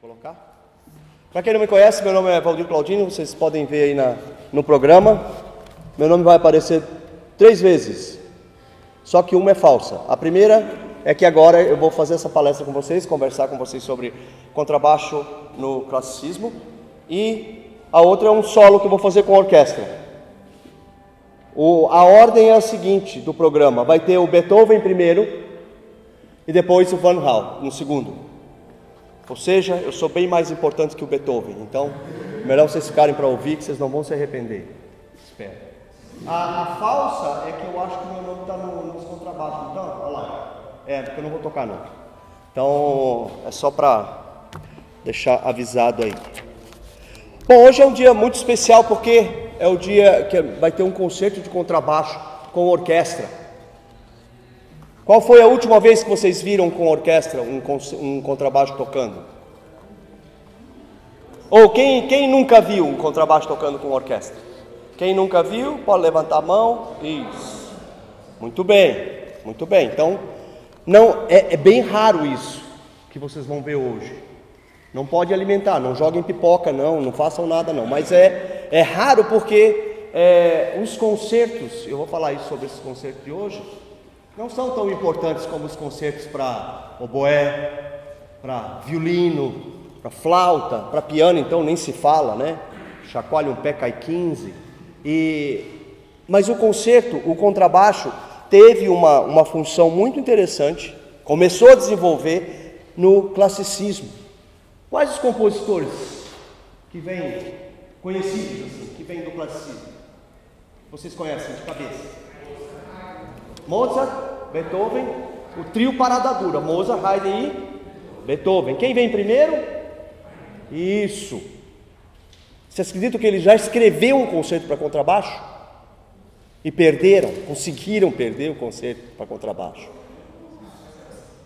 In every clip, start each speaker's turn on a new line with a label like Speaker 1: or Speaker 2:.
Speaker 1: Colocar? Para quem não me conhece, meu nome é Valdir Claudino, vocês podem ver aí no programa. Meu nome vai aparecer 3 vezes, só que uma é falsa. A primeira é que agora eu vou fazer essa palestra com vocês, conversar com vocês sobre contrabaixo no classicismo, e a outra é um solo que eu vou fazer com a orquestra. A ordem é a seguinte do programa: vai ter o Beethoven primeiro e depois o Van Hal no segundo. Ou seja, eu sou bem mais importante que o Beethoven, então melhor vocês ficarem para ouvir, que vocês não vão se arrepender. Espero. A falsa é que eu acho que o meu nome está nos contrabaixos, então, olha lá. Porque eu não vou tocar não. Então, é só para deixar avisado aí. Bom, hoje é um dia muito especial porque é o dia que vai ter um concerto de contrabaixo com orquestra. Qual foi a última vez que vocês viram com orquestra um contrabaixo tocando? Ou quem nunca viu um contrabaixo tocando com orquestra? Quem nunca viu, pode levantar a mão. Isso. Muito bem, muito bem. Então, não, é bem raro isso que vocês vão ver hoje. Não pode alimentar, não joguem pipoca, não façam nada não. Mas é raro porque os concertos, eu vou falar isso sobre esses concertos de hoje, não são tão importantes como os concertos para oboé, para violino, para flauta, para piano, então nem se fala, né? Chacoalha um pé, cai 15. Mas o concerto, o contrabaixo, teve uma função muito interessante, começou a desenvolver no classicismo. Quais os compositores que vêm, conhecidos assim, que vêm do classicismo? Vocês conhecem de cabeça? Mozart, Beethoven, o trio Parada Dura, Mozart, Haydn e Beethoven. Quem vem primeiro? Isso. Vocês acreditam que ele já escreveu um concerto para contrabaixo? E conseguiram perder o concerto para contrabaixo.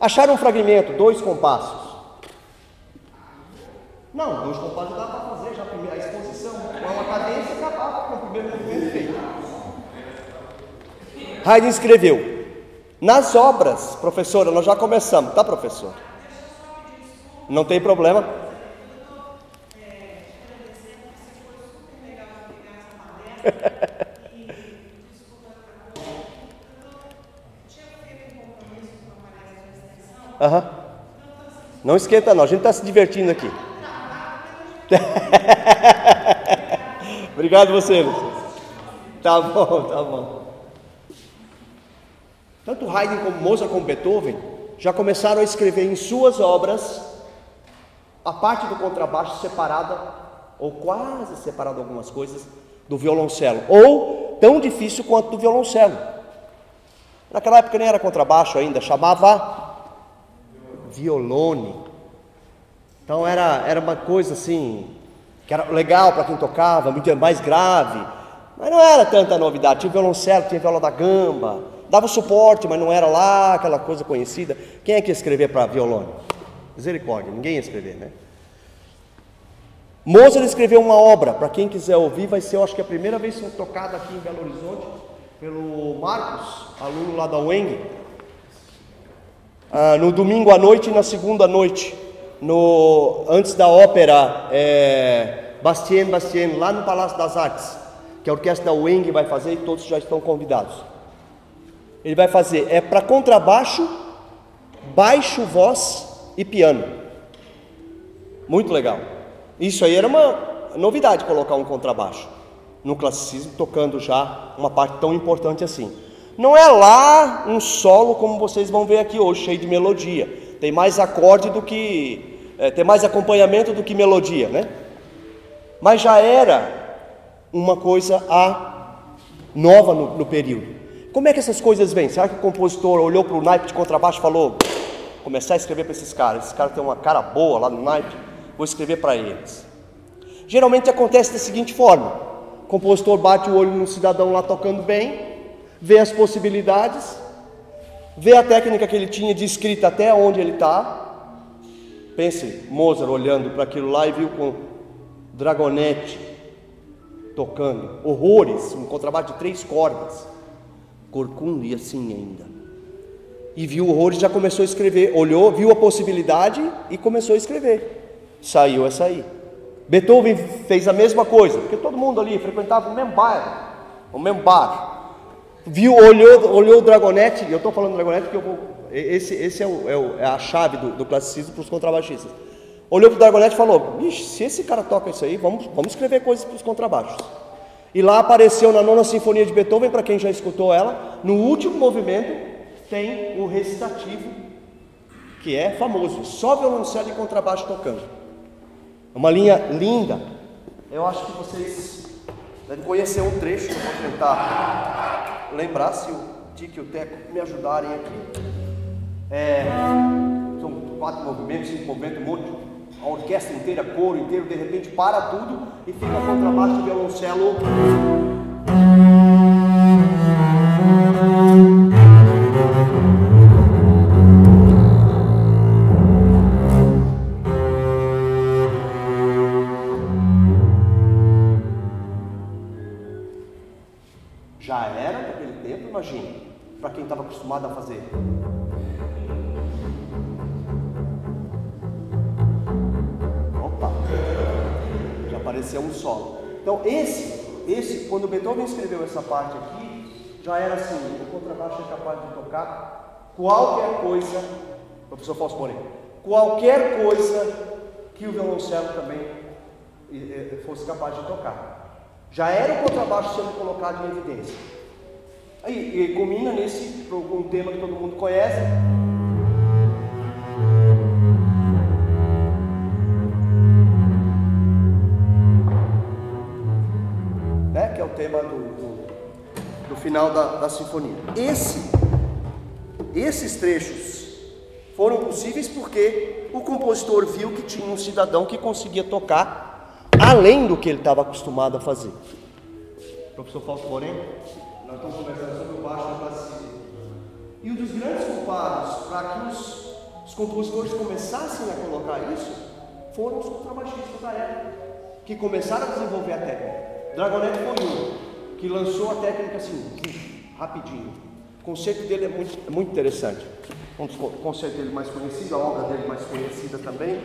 Speaker 1: Acharam um fragmento, 2 compassos. Não, 2 compassos dá para fazer já a exposição. Com uma cadência acabava com o primeiro movimento feito. Haydn escreveu. Nas obras, professora, nós já começamos, tá, professor? Não tem problema. Não esquenta não, a gente está se divertindo aqui. Obrigado você, Luciano. Tá bom. Tanto Haydn como Mozart como Beethoven já começaram a escrever em suas obras a parte do contrabaixo separada, ou quase separada algumas coisas, do violoncelo, ou tão difícil quanto do violoncelo. Naquela época nem era contrabaixo ainda, chamava violone. Então era uma coisa assim, que era legal para quem tocava, muito mais grave, mas não era tanta novidade. Tinha violoncelo, tinha viola da gamba, dava suporte, mas não era lá aquela coisa conhecida. Quem é que ia escrever para violone? Misericórdia, ninguém ia escrever, né? Mozart escreveu uma obra, para quem quiser ouvir, vai ser, eu acho que a primeira vez tocada aqui em Belo Horizonte, pelo Marcos, aluno lá da UENG, no domingo à noite e na segunda noite, antes da ópera Bastien, lá no Palácio das Artes, que a orquestra da UENG vai fazer e todos já estão convidados. Ele vai fazer, para contrabaixo, baixo, voz e piano. Muito legal. Isso aí era uma novidade, colocar um contrabaixo no classicismo, tocando já uma parte tão importante assim. Não é lá um solo como vocês vão ver aqui hoje, cheio de melodia. Tem mais acorde do que... tem mais acompanhamento do que melodia, né? Mas já era uma coisa nova no período. Como é que essas coisas vêm? Será que o compositor olhou para o naipe de contrabaixo e falou: começar a escrever para esses caras têm uma cara boa lá no naipe, vou escrever para eles. Geralmente acontece da seguinte forma: o compositor bate o olho no cidadão lá tocando bem, vê as possibilidades, vê a técnica que ele tinha de escrita até onde ele está. Pense, Mozart olhando para aquilo lá e viu com Dragonetti tocando horrores, um contrabaixo de 3 cordas, corcunda e assim ainda. E viu horrores e já começou a escrever, olhou, viu a possibilidade e começou a escrever. saiu essa aí. Beethoven fez a mesma coisa, porque todo mundo ali frequentava o mesmo bairro, o mesmo bar. Viu, olhou o Dragonette, e eu estou falando do Dragonette porque esse é a chave do classicismo para os contrabaixistas. Olhou para o Dragonette e falou: "Ixi, se esse cara toca isso aí, vamos escrever coisas para os contrabaixos." E lá apareceu na Nona Sinfonia de Beethoven, para quem já escutou ela, no último movimento tem o recitativo, que é famoso, só violoncelo e contrabaixo tocando. É uma linha linda. Eu acho que vocês devem conhecer um trecho, eu vou tentar lembrar, se o Dick e o Teco me ajudarem aqui. São 4 movimentos, 5 movimentos, um monte, a orquestra inteira, coro inteiro, de repente para tudo e fica contrabaixo e violoncelo. Já era naquele tempo, imagina, para quem estava acostumado a fazer. Opa, já apareceu um solo. Então esse, quando Beethoven escreveu essa parte aqui, já era assim: o contrabaixo é capaz de tocar qualquer coisa, professor Fausto Moreno, qualquer coisa que o violoncelo também fosse capaz de tocar. Já era o contrabaixo sendo colocado em evidência. E culmina um tema que todo mundo conhece. Né? Que é o tema do final da sinfonia. Esses trechos foram possíveis porque o compositor viu que tinha um cidadão que conseguia tocar além do que ele estava acostumado a fazer. Professor Fausto Moreno, nós estamos conversando sobre o baixo do classicismo. E um dos grandes culpados para que os compositores começassem a colocar isso foram os contrabaixistas da época, que começaram a desenvolver a técnica. Dragonette foi um que lançou a técnica assim, rapidinho. O conceito dele é muito interessante. Um dos conceitos dele mais conhecido, a obra dele mais conhecida também.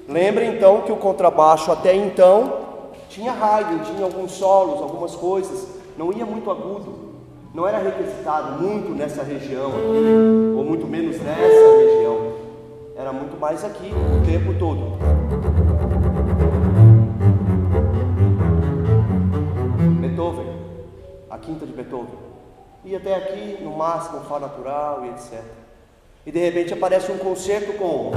Speaker 1: Lembre então que o contrabaixo até então tinha Haydn, tinha alguns solos, algumas coisas, não ia muito agudo, não era requisitado muito nessa região aqui, ou muito menos nessa região, era muito mais aqui o tempo todo. Beethoven, a quinta de Beethoven, ia até aqui, no máximo, Fá natural e etc. E de repente aparece um concerto com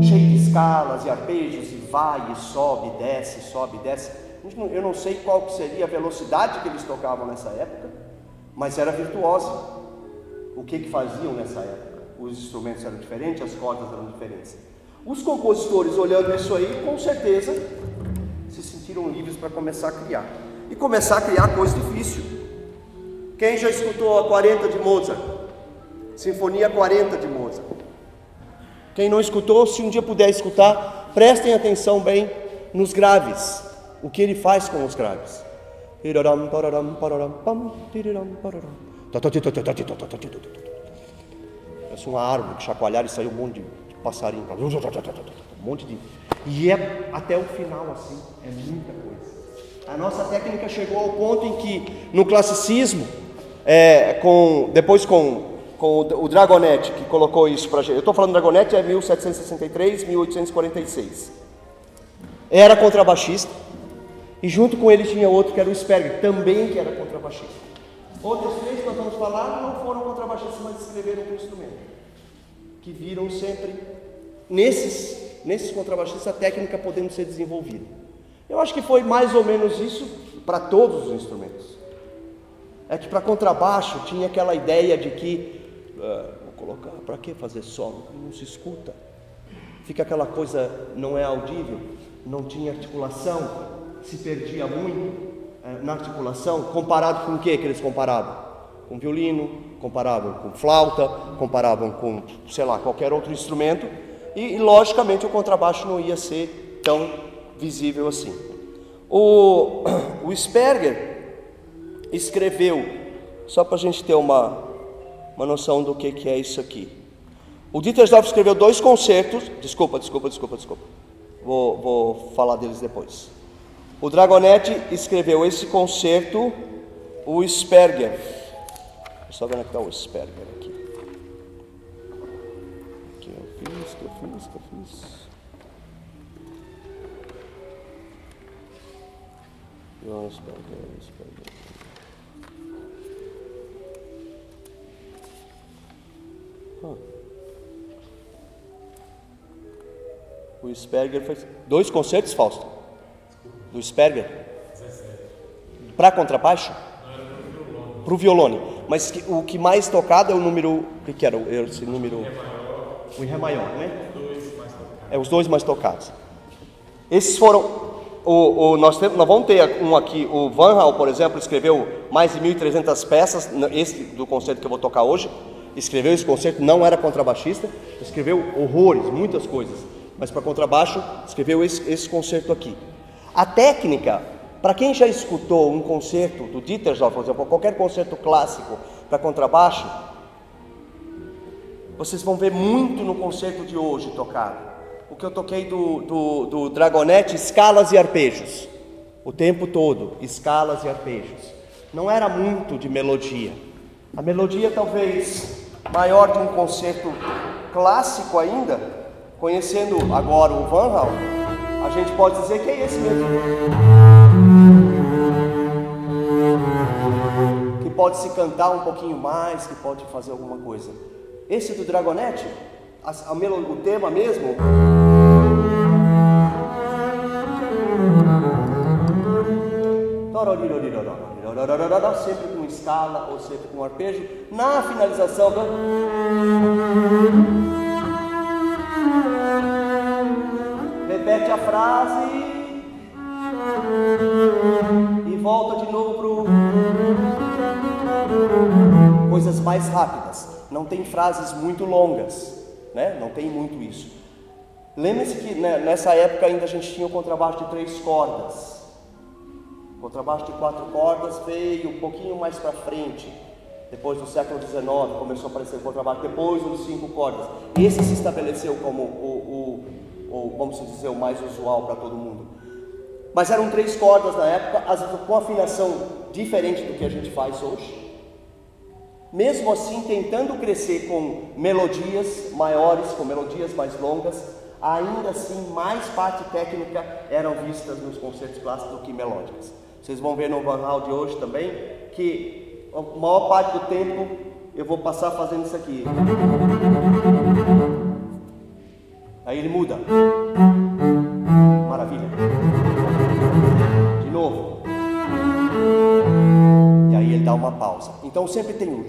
Speaker 1: cheio de escalas e arpejos, e vai, e sobe, desce, sobe, desce. Eu não sei qual que seria a velocidade que eles tocavam nessa época, mas era virtuosa. O que faziam nessa época? Os instrumentos eram diferentes, as cordas eram diferentes. Os compositores, olhando isso aí, com certeza se sentiram livres para começar a criar. E começar a criar coisa difícil. Quem já escutou a 40 de Mozart? Sinfonia 40 de Mozart. Quem não escutou, se um dia puder escutar, prestem atenção bem nos graves. O que ele faz com os graves. Parece uma árvore que chacoalhar e saiu um monte de passarinho. Um monte de... E é até o final assim, é muita coisa. A nossa técnica chegou ao ponto em que, no classicismo, depois com o Dragonette, que colocou isso para a gente. Eu estou falando do Dragonette, é 1763, 1846. Era contrabaixista, e junto com ele tinha outro que era o Sperger, também que era contrabaixista. Outros três que nós vamos falar não foram contrabaixistas, mas escreveram com o instrumento, que viram sempre nesses contrabaixistas a técnica podendo ser desenvolvida. Eu acho que foi mais ou menos isso para todos os instrumentos. É que para contrabaixo tinha aquela ideia de que vou colocar, para que fazer solo? Não se escuta. Fica aquela coisa, não é audível, não tinha articulação, se perdia muito na articulação, comparado com o que eles comparavam? com violino, comparavam com flauta, comparavam com, sei lá, qualquer outro instrumento, e logicamente o contrabaixo não ia ser tão visível assim. O Sperger escreveu, só para a gente ter uma noção do que é isso aqui. O Dittersdorf escreveu 2 concertos, desculpa, vou falar deles depois. O Dragonetti escreveu esse concerto, o Sperger, deixa eu só ver onde está o Sperger aqui. Que eu fiz. Sperger. O Sperger fez 2 concertos, Fausto? Do Sperger? Para contrabaixo? Para o violone. Mas o que mais tocado é o número... O que era esse número? O Ré maior, né? Os 2 mais tocados. Esses foram... nós vamos ter um aqui, o Van Hal, por exemplo, escreveu mais de 1.300 peças, esse do concerto que eu vou tocar hoje, escreveu esse concerto, não era contrabaixista, escreveu horrores, muitas coisas, mas para contrabaixo escreveu esse concerto aqui. A técnica, para quem já escutou um concerto do Dittersdorf, por exemplo, qualquer concerto clássico para contrabaixo, vocês vão ver muito no concerto de hoje tocado. O que eu toquei do Dragonetti, escalas e arpejos, o tempo todo, escalas e arpejos. Não era muito de melodia. A melodia talvez maior de um concerto clássico ainda, conhecendo agora o Van Hal, a gente pode dizer que é esse mesmo. Que pode se cantar um pouquinho mais, que pode fazer alguma coisa. Esse do Dragonetti, o tema mesmo... sempre com escala ou sempre com arpejo. Na finalização, repete a frase e volta de novo para coisas mais rápidas. Não tem frases muito longas, né? Não tem muito isso. Lembre-se que nessa época ainda a gente tinha o contrabaixo de 3 cordas. O contrabaixo de 4 cordas veio um pouquinho mais para frente. Depois do século XIX começou a aparecer o contrabaixo, depois os 5 cordas. Esse se estabeleceu como vamos dizer, o mais usual para todo mundo. Mas eram 3 cordas na época, com afinação diferente do que a gente faz hoje. Mesmo assim, tentando crescer com melodias maiores, com melodias mais longas, ainda assim, mais parte técnica eram vistas nos concertos clássicos do que melódicas. Vocês vão ver no Van Hal de hoje também, que a maior parte do tempo eu vou passar fazendo isso aqui. Aí ele muda. Maravilha. De novo. E aí ele dá uma pausa. Então sempre tem um...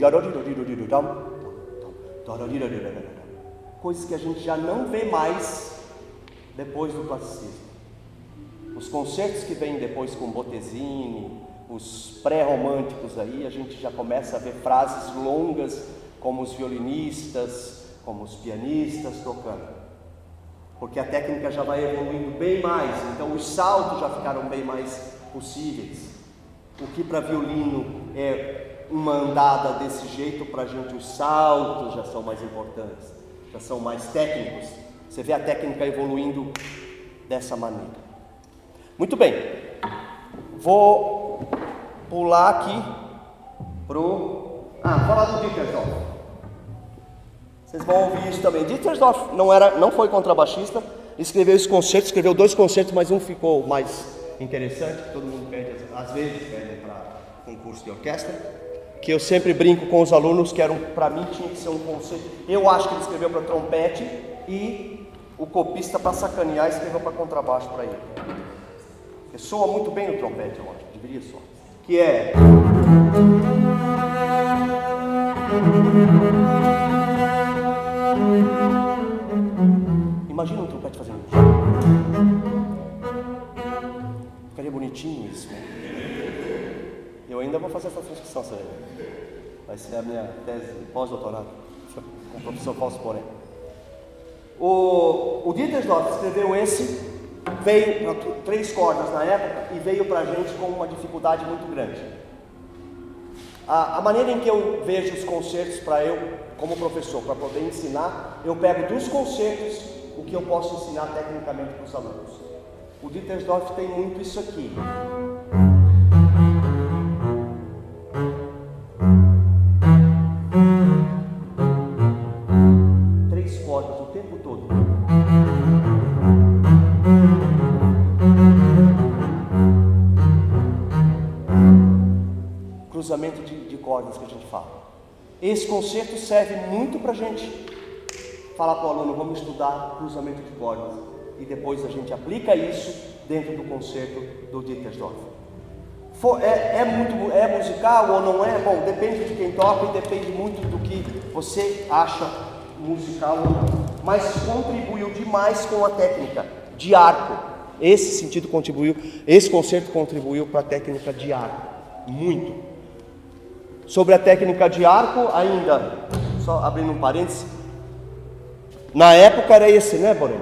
Speaker 1: coisas que a gente já não vê mais depois do classicismo. Os concertos que vêm depois com Bottesini, os pré-românticos aí, a gente já começa a ver frases longas, como os violinistas, como os pianistas tocando. Porque a técnica já vai evoluindo bem mais, então os saltos já ficaram bem mais possíveis. O que para violino é uma andada desse jeito, para a gente os saltos já são mais importantes, já são mais técnicos. Você vê a técnica evoluindo dessa maneira. Muito bem, vou pular aqui falar do Dittersdorf. Vocês vão ouvir isso também. Dittersdorf não foi contrabaixista, escreveu esse concerto, escreveu 2 concertos, mas um ficou mais interessante, que todo mundo pede, às vezes pede para concurso de orquestra, que eu sempre brinco com os alunos, que para mim tinha que ser um concerto. Eu acho que ele escreveu para trompete e o copista, para sacanear, escreveu para contrabaixo para ele. Porque soa muito bem no trompete, eu acho, deveria soar. Que é... Imagina um trompete fazendo isso. Ficaria bonitinho isso, né? Eu ainda vou fazer essa transcrição, sabe? Vai ser a minha tese de pós-doutorado, com o professor Fausto Porém. O Dittersdorf escreveu esse, veio para 3 cordas na época e veio para a gente com uma dificuldade muito grande. A maneira em que eu vejo os concertos para eu, como professor, para poder ensinar, eu pego dos concertos o que eu posso ensinar tecnicamente para os alunos. O Dittersdorf tem muito isso aqui. Cruzamento de cordas que a gente fala. Esse concerto serve muito para a gente falar para o aluno, vamos estudar cruzamento de cordas, e depois a gente aplica isso dentro do concerto do Dittersdorf. É musical ou não é? Bom, depende de quem toca e depende muito do que você acha musical ou não. Mas contribuiu demais com a técnica de arco. Esse concerto contribuiu para a técnica de arco, muito. Sobre a técnica de arco, ainda, só abrindo um parênteses, na época era esse, né, Borém?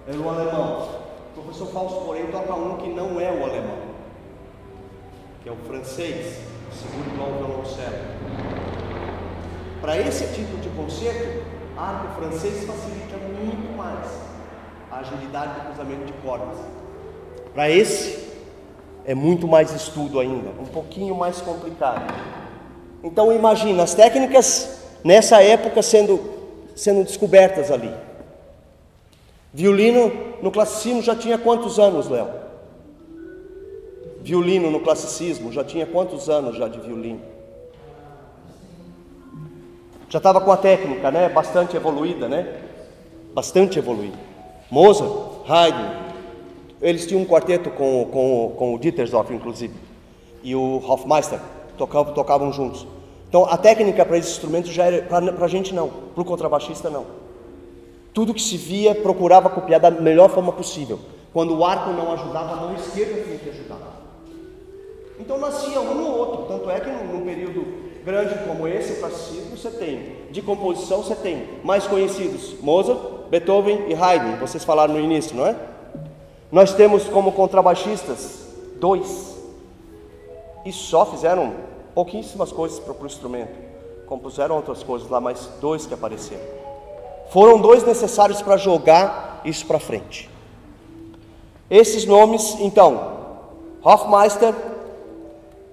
Speaker 1: Era o alemão. O professor Fausto Porém toca um que não é o alemão, que é o francês, segundo o violoncelo. Para esse tipo de concerto, arco francês facilita muito mais a agilidade do cruzamento de cordas. Para esse, é muito mais estudo ainda, um pouquinho mais complicado. Então imagina as técnicas nessa época sendo descobertas ali. Violino no classicismo já tinha quantos anos, Léo? Violino no classicismo já tinha quantos anos já de violino? Já estava com a técnica, né? Bastante evoluída, né? Bastante evoluída. Mozart, Haydn, eles tinham um quarteto com o Dittersdorf, inclusive, e o Hofmeister, tocavam juntos. Então a técnica para esse instrumento já era, para a gente não, para o contrabaixista não. Tudo que se via, procurava copiar da melhor forma possível. Quando o arco não ajudava, a mão esquerda tinha que ajudar. Então nascia um ou outro, tanto é que num período grande como esse, o classicismo, você tem, de composição você tem, mais conhecidos, Mozart, Beethoven e Haydn, vocês falaram no início, não é? Nós temos como contrabaixistas 2, e só fizeram pouquíssimas coisas para o instrumento, compuseram outras coisas lá, mas 2 que apareceram. Foram 2 necessários para jogar isso para frente. Esses nomes, então, Hofmeister,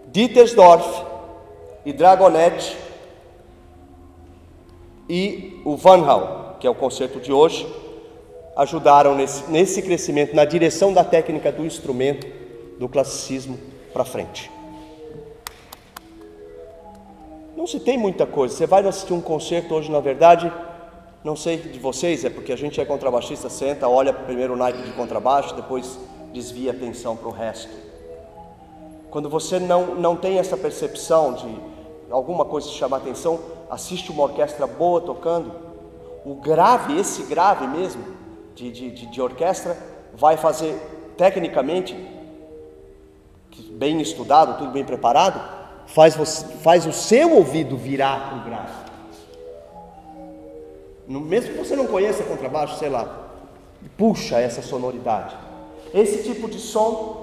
Speaker 1: Dittersdorf e Dragonet e o Van Hal, que é o concerto de hoje, ajudaram nesse crescimento, na direção da técnica do instrumento, do classicismo para frente. Não se tem muita coisa. Você vai assistir um concerto hoje, na verdade, não sei de vocês, é porque a gente é contrabaixista, senta, olha primeiro o naipe de contrabaixo, depois desvia a atenção para o resto. Quando você não tem essa percepção de alguma coisa te chamar a atenção, assiste uma orquestra boa tocando, o grave, esse grave mesmo, de orquestra, vai fazer tecnicamente, bem estudado, tudo bem preparado, faz o seu ouvido virar para o grave. Mesmo que você não conheça contrabaixo, sei lá, puxa essa sonoridade. Esse tipo de som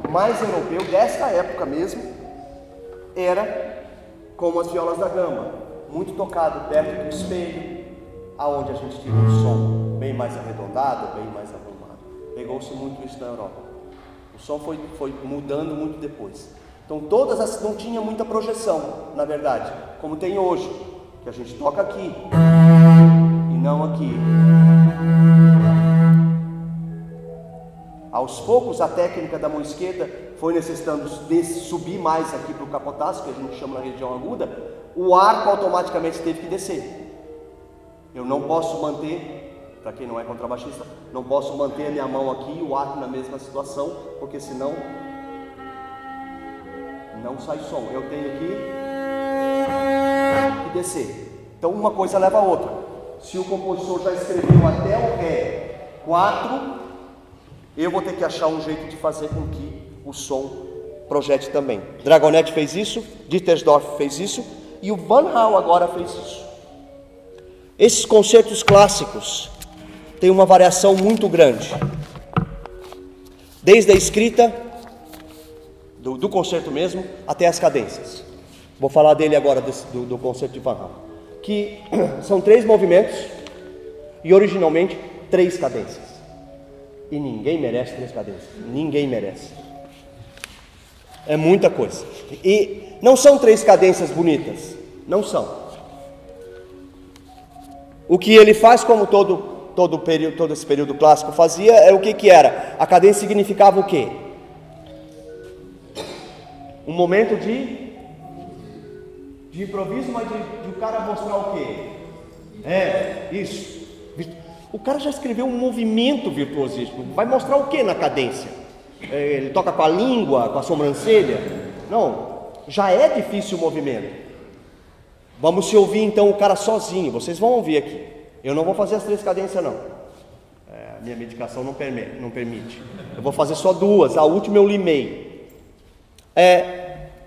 Speaker 1: mais europeu, desta época mesmo, era como as violas da gama, muito tocado perto do espelho, aonde a gente tinha um som bem mais arredondado, bem mais arrumado. Pegou-se muito isso na Europa. O som foi mudando muito depois. Então não tinha muita projeção, na verdade, como tem hoje, que a gente toca aqui e não aqui. Aos poucos a técnica da mão esquerda foi necessitando subir mais aqui para o capotaço, que a gente chama na região aguda, o arco automaticamente teve que descer. Eu não posso manter, para quem não é contrabaixista, não posso manter a minha mão aqui e o arco na mesma situação, porque senão não sai som. Eu tenho que descer. Então uma coisa leva a outra. Se o compositor já escreveu até o Ré 4, eu vou ter que achar um jeito de fazer com que o som projete também. Dragonetti fez isso, Dittersdorf fez isso, e o Van Hal agora fez isso. Esses concertos clássicos têm uma variação muito grande, desde a escrita do concerto mesmo até as cadências. Vou falar dele agora, do concerto de Van Hal, que são 3 movimentos e originalmente 3 cadências. E ninguém merece 3 cadências, ninguém merece. É muita coisa. E não são 3 cadências bonitas, não são. O que ele faz, como todo esse período clássico fazia, é o que era? A cadência significava o quê? Um momento de improviso, mas de o cara mostrar o quê? Isso. O cara já escreveu um movimento virtuosístico. Vai mostrar o quê na cadência? Ele toca com a língua, com a sobrancelha? Não, já é difícil o movimento. Vamos se ouvir então o cara sozinho. Vocês vão ouvir aqui. Eu não vou fazer as 3 cadências não. A minha medicação não permite. Eu vou fazer só 2. A última eu limei.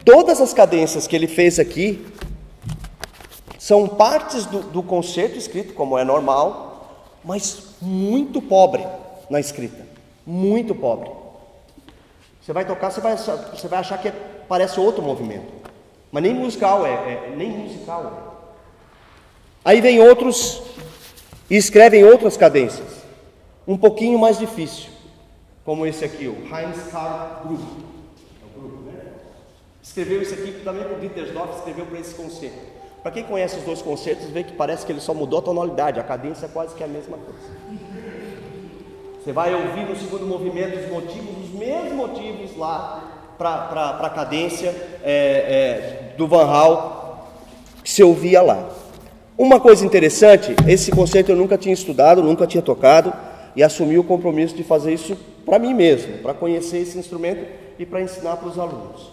Speaker 1: Todas as cadências que ele fez aqui são partes do concerto escrito, como é normal, mas muito pobre na escrita. Muito pobre. Você vai tocar, você vai achar que parece outro movimento. Mas nem musical nem musical é. Aí vem outros e escrevem outras cadências, um pouquinho mais difícil, como esse aqui, o Heinz Karl Grub. É o Grub, né? Escreveu isso aqui também para o Dittersdorf, escreveu para esse concerto. Para quem conhece os 2 concertos, vê que parece que ele só mudou a tonalidade, a cadência é quase que a mesma coisa. Você vai ouvir no segundo movimento os mesmos motivos lá para a cadência do Van Hal que se ouvia lá. Uma coisa interessante, esse concerto eu nunca tinha estudado, nunca tinha tocado, e assumi o compromisso de fazer isso para mim mesmo, para conhecer esse instrumento e para ensinar para os alunos.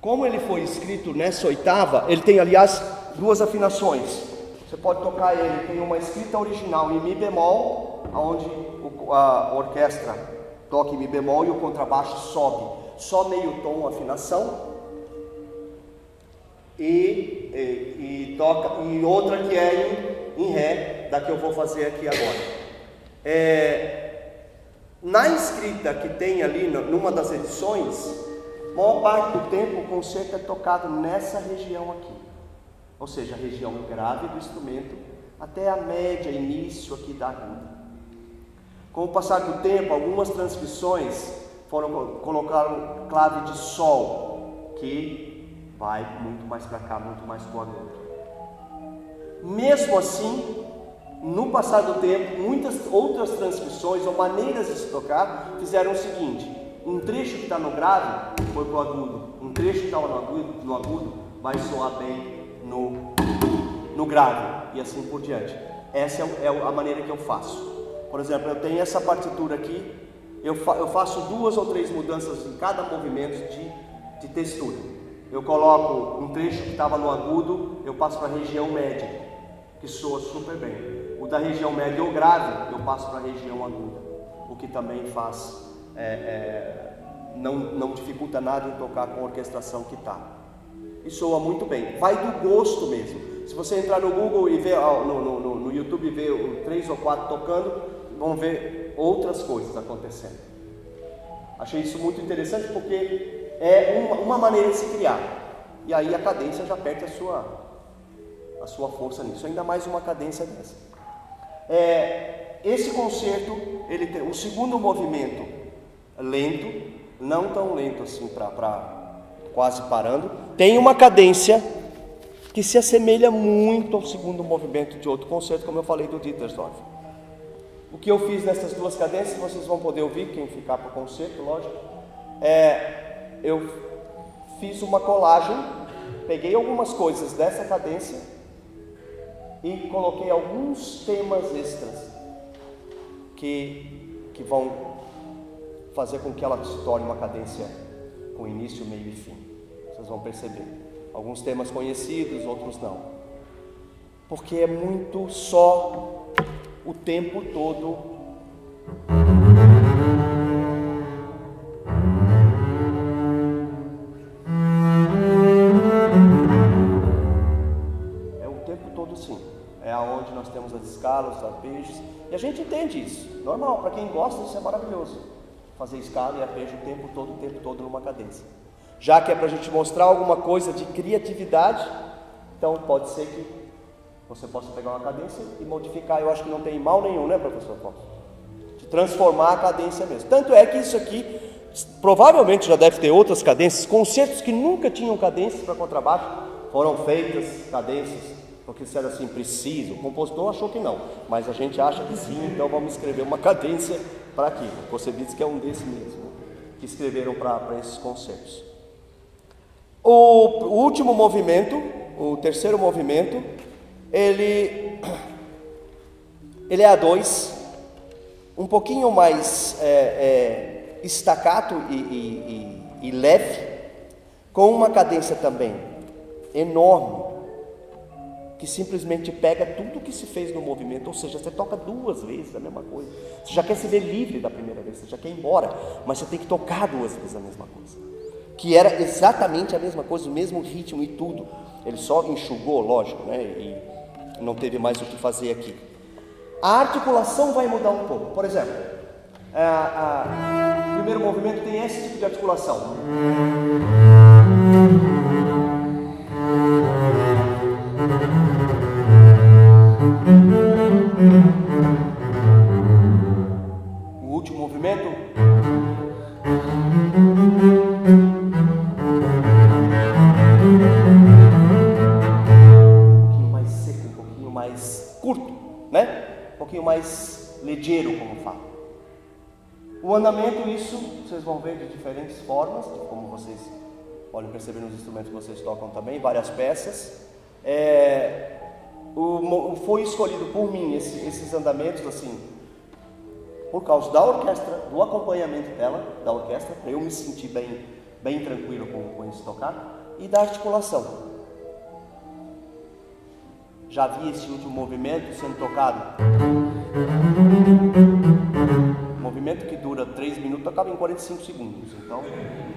Speaker 1: Como ele foi escrito nessa oitava, ele tem, aliás, 2 afinações. Você pode tocar ele, tem uma escrita original em Mi bemol, onde a orquestra toca em Mi bemol e o contrabaixo sobe só meio tom a afinação, e toca, e outra que é em Ré, da que eu vou fazer aqui agora. Na escrita que tem ali, numa das edições, a maior parte do tempo o concerto é tocado nessa região aqui, ou seja, a região grave do instrumento até a média, início aqui da aguda. Com o passar do tempo, algumas transcrições colocaram clave de Sol, que vai muito mais para cá, muito mais para o agudo. Mesmo assim, no passar do tempo, muitas outras transcrições ou maneiras de se tocar fizeram o seguinte: um trecho que está no grave foi para o agudo, um trecho que estava no agudo vai soar bem no grave, e assim por diante. Essa é a maneira que eu faço. Por exemplo, eu tenho essa partitura aqui, eu faço 2 ou 3 mudanças em cada movimento de textura. Eu coloco um trecho que estava no agudo, eu passo para a região média, que soa super bem. O da região média ou grave, eu passo para a região aguda, o que também faz, não dificulta nada em tocar com a orquestração que está. E soa muito bem, vai do gosto mesmo. Se você entrar no Google e ver, no YouTube, ver 3 ou 4 tocando, vão ver outras coisas acontecendo. Achei isso muito interessante porque é uma maneira de se criar. E aí a cadência já perde a sua força nisso. Ainda mais uma cadência dessa. Esse concerto, ele tem o segundo movimento lento, não tão lento assim para quase parando. Tem uma cadência que se assemelha muito ao segundo movimento de outro concerto, como eu falei do Dittersdorf. O que eu fiz nessas 2 cadências, vocês vão poder ouvir, quem ficar para o concerto, lógico. Eu fiz uma colagem, peguei algumas coisas dessa cadência e coloquei alguns temas extras que vão fazer com que ela se torne uma cadência com início, meio e fim. Vocês vão perceber. Alguns temas conhecidos, outros não. Porque é muito só o tempo todo temos as escalas, os arpejos, e a gente entende isso, normal, para quem gosta isso é maravilhoso, fazer escala e arpejo o tempo todo numa cadência. Já que é para a gente mostrar alguma coisa de criatividade, então pode ser que você possa pegar uma cadência e modificar. Eu acho que não tem mal nenhum, né, professor Paulo? De transformar a cadência mesmo. Tanto é que isso aqui, provavelmente já deve ter outras cadências, concertos que nunca tinham cadências para contrabaixo, foram feitas cadências, porque se era assim, preciso, o compositor achou que não, mas a gente acha que sim, então vamos escrever uma cadência para aqui. O Kossevitz, que é um desses mesmo, que escreveram para esses concertos. O último movimento, o terceiro movimento, ele é A2, um pouquinho mais staccato e leve, com uma cadência também enorme, que simplesmente pega tudo que se fez no movimento, ou seja, você toca duas vezes a mesma coisa. Você já quer se ver livre da primeira vez, você já quer ir embora, mas você tem que tocar duas vezes a mesma coisa, que era exatamente a mesma coisa, o mesmo ritmo e tudo. Ele só enxugou, lógico, né? E não teve mais o que fazer aqui. A articulação vai mudar um pouco. Por exemplo, o primeiro movimento tem esse tipo de articulação. O último movimento. Curto, né? Um pouquinho mais ligeiro, como falo. O andamento, isso vocês vão ver de diferentes formas, como vocês podem perceber nos instrumentos que vocês tocam também, várias peças. Foi escolhido por mim esses andamentos assim, por causa da orquestra, do acompanhamento dela, da orquestra, para eu me sentir bem tranquilo com esse tocar, e da articulação. Já vi esse último movimento sendo tocado. Movimento que dura 3 minutos, acaba em 45 segundos. Então,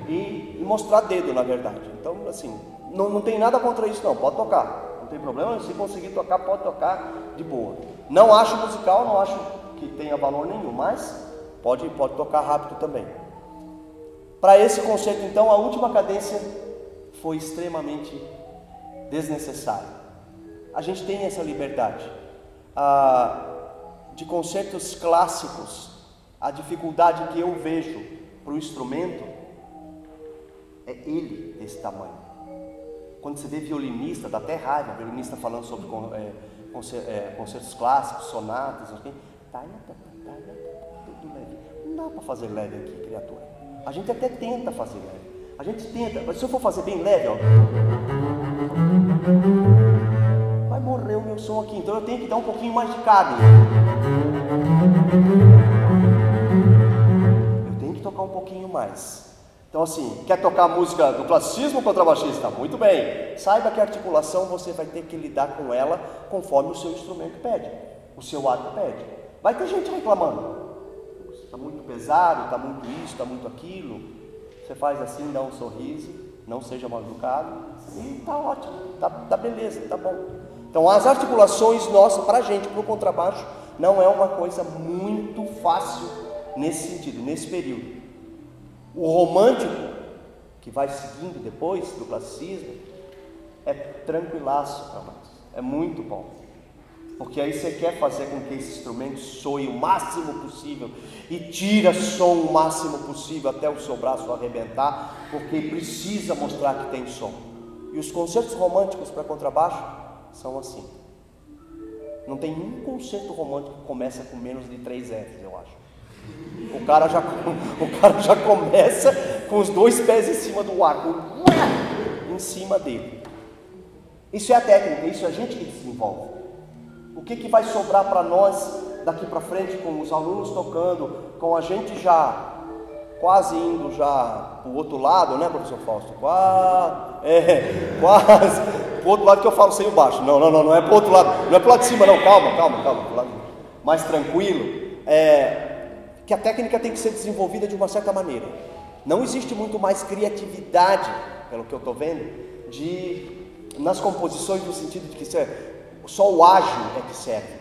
Speaker 1: e mostrar dedo, na verdade. Então, assim, não tem nada contra isso não, pode tocar. Não tem problema, se conseguir tocar, pode tocar de boa. Não acho musical, não acho que tenha valor nenhum, mas pode tocar rápido também. Para esse concerto, então, a última cadência foi extremamente desnecessária. A gente tem essa liberdade. De concertos clássicos, a dificuldade que eu vejo para o instrumento é ele desse tamanho. Quando você vê violinista, dá até raiva, violinista falando sobre concertos clássicos, sonatas, tudo leve. Não dá para fazer leve aqui, criatura. A gente até tenta fazer leve. A gente tenta, mas se eu for fazer bem leve, ó, vai morrer o meu som aqui, então eu tenho que dar um pouquinho mais de carne. Eu tenho que tocar um pouquinho mais. Então assim, quer tocar a música do classicismo contrabaixista? Muito bem. Saiba que a articulação você vai ter que lidar com ela conforme o seu instrumento pede, o seu arco pede. Vai ter gente reclamando. Está muito pesado, está muito isso, está muito aquilo. Você faz assim, dá um sorriso, não seja mal educado e está ótimo, tá beleza, tá bom. Então as articulações nossas, para a gente, para o contrabaixo, não é uma coisa muito fácil nesse sentido, nesse período. O romântico, que vai seguindo depois do classicismo, é tranquilaço para nós, é muito bom. Porque aí você quer fazer com que esse instrumento soe o máximo possível e tira som o máximo possível até o seu braço arrebentar, porque precisa mostrar que tem som. E os concertos românticos para contrabaixo são assim. Não tem nenhum concerto romântico que começa com menos de 3 Fs, eu acho. O cara já começa com os 2 pés em cima do arco, em cima dele. Isso é a técnica, isso é a gente que desenvolve. O que vai sobrar para nós daqui para frente, com os alunos tocando, com a gente já quase indo já para o outro lado, né, professor Fausto? Quase para o outro lado, que eu falo sem o baixo. Não é para o outro lado, não é para o lado de cima, não, calma, pro lado mais tranquilo. Que a técnica tem que ser desenvolvida de uma certa maneira. Não existe muito mais criatividade, pelo que eu estou vendo, nas composições, no sentido de que só o ágil é que serve.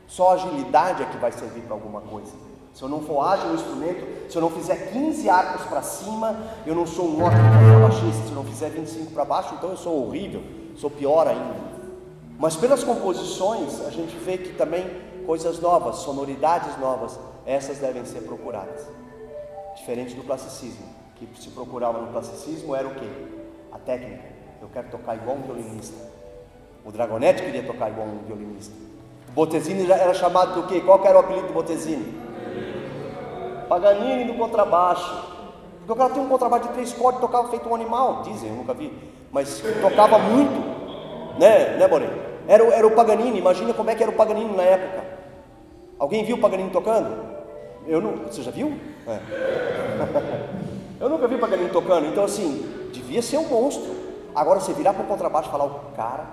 Speaker 1: Só a agilidade é que vai servir para alguma coisa. Se eu não for ágil no instrumento, se eu não fizer 15 arcos para cima, eu não sou um ótimo contrabaixista. Se eu não fizer 25 para baixo, então eu sou horrível, sou pior ainda. Mas pelas composições, a gente vê que também coisas novas, sonoridades novas, essas devem ser procuradas. Diferente do classicismo, que se procurava no classicismo era o quê? A técnica. Eu quero tocar igual um violinista. O Dragonetti queria tocar igual um violinista. O Bottesini era chamado do quê? Qual que era o apelido do Bottesini? Paganini do contrabaixo. Porque o cara tinha um contrabaixo de 3 cordas, tocava feito um animal, dizem, eu nunca vi, mas tocava muito, né Moreno? Era o Paganini. Imagina como é que era o Paganini na época. Alguém viu o Paganini tocando? Eu não. Você já viu? É. Eu nunca vi o Paganini tocando. Então assim, devia ser um monstro. Agora você virar para o contrabaixo e falar, o cara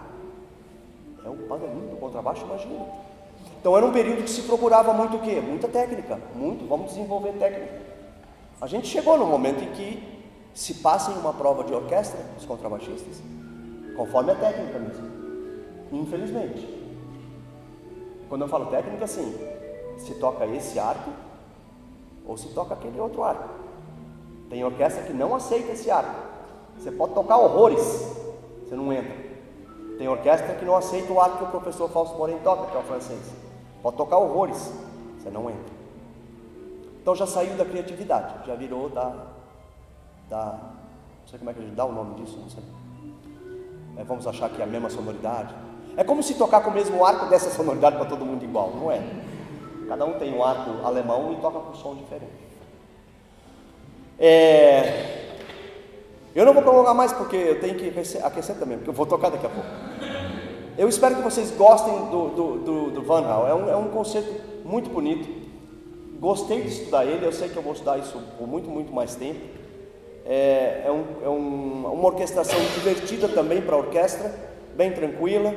Speaker 1: é o Paganini do contrabaixo, imagina. Então era um período que se procurava muito o quê? Muita técnica, vamos desenvolver técnica. A gente chegou no momento em que se passa em uma prova de orquestra, os contrabaixistas, conforme a técnica mesmo, infelizmente. Quando eu falo técnica, assim, se toca esse arco, ou se toca aquele outro arco. Tem orquestra que não aceita esse arco. Você pode tocar horrores, você não entra. Tem orquestra que não aceita o arco que o professor Fausto Moreno toca, que é o francês. Pode tocar horrores, você não entra. Então já saiu da criatividade, já virou não sei como é que a gente dá o nome disso, não sei. Vamos achar que é a mesma sonoridade. É como se tocar com o mesmo arco dessa sonoridade para todo mundo igual, não é? Cada um tem um arco alemão e toca com som diferente. Eu não vou prolongar mais porque eu tenho que aquecer também, porque eu vou tocar daqui a pouco. Eu espero que vocês gostem do Van Hal. É um concerto muito bonito. Gostei de estudar ele. Eu sei que eu vou estudar isso por muito, muito mais tempo. Uma orquestração divertida também para a orquestra, bem tranquila.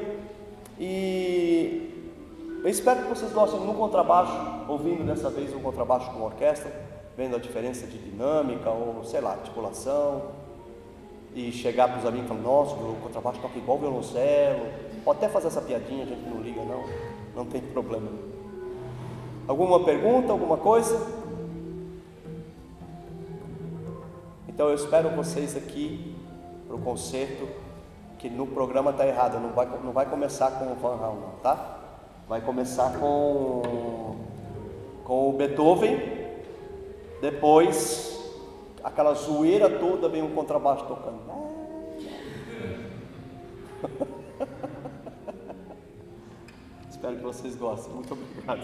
Speaker 1: E eu espero que vocês gostem no contrabaixo, ouvindo dessa vez o contrabaixo com a orquestra, vendo a diferença de dinâmica ou, sei lá, articulação. E chegar para os amigos e falar, nossa, o contrabaixo toca igual o violoncelo. Pode até fazer essa piadinha, a gente não liga não tem problema. Alguma pergunta, alguma coisa? Então eu espero vocês aqui para o concerto, que no programa está errado, não vai começar com o Van Hal não, tá? Vai começar com o Beethoven, depois aquela zoeira toda, vem um contrabaixo tocando. Espero que vocês gostem. Muito obrigado.